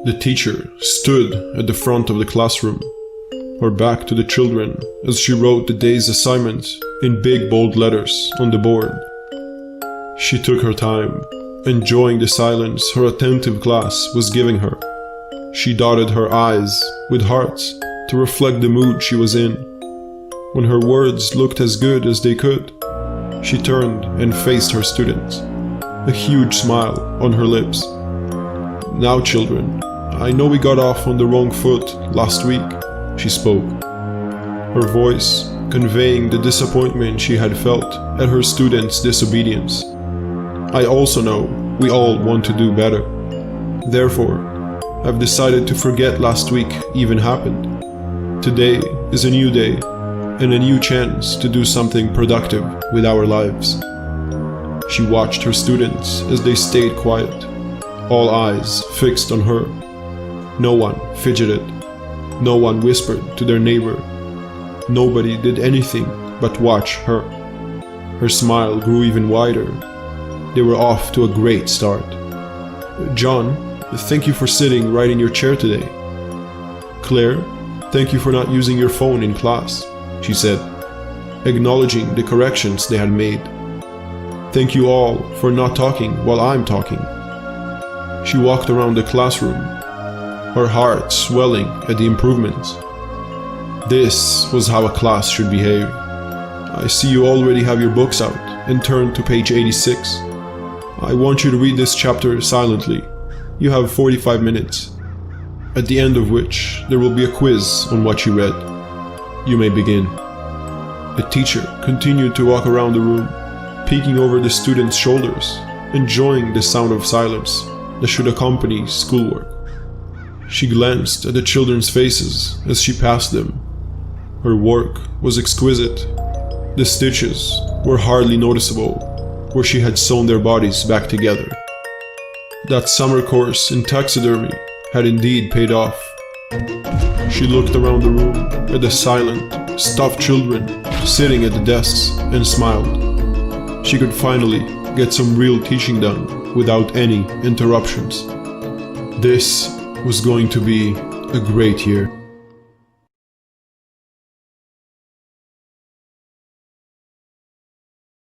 The teacher stood at the front of the classroom, her back to the children as she wrote the day's assignments in big bold letters on the board. She took her time, enjoying the silence her attentive class was giving her. She dotted her I's with hearts to reflect the mood she was in. When her words looked as good as they could, she turned and faced her students, a huge smile on her lips. "Now, children, I know we got off on the wrong foot last week," she spoke, her voice conveying the disappointment she had felt at her students' disobedience. "I also know we all want to do better. Therefore, I've decided to forget last week even happened. Today is a new day and a new chance to do something productive with our lives." She watched her students as they stayed quiet, all eyes fixed on her. No one fidgeted. No one whispered to their neighbor. Nobody did anything but watch her. Her smile grew even wider. They were off to a great start. "John, thank you for sitting right in your chair today. Claire, thank you for not using your phone in class," she said, acknowledging the corrections they had made. "Thank you all for not talking while I'm talking." She walked around the classroom, her heart swelling at the improvements. This was how a class should behave. "I see you already have your books out and turned to page 86. I want you to read this chapter silently. You have 45 minutes, at the end of which there will be a quiz on what you read. You may begin." The teacher continued to walk around the room, peeking over the students' shoulders, enjoying the sound of silence that should accompany schoolwork. She glanced at the children's faces as she passed them. Her work was exquisite. The stitches were hardly noticeable where she had sewn their bodies back together. That summer course in taxidermy had indeed paid off. She looked around the room at the silent, stuffed children sitting at the desks and smiled. She could finally get some real teaching done without any interruptions. This was going to be a great year.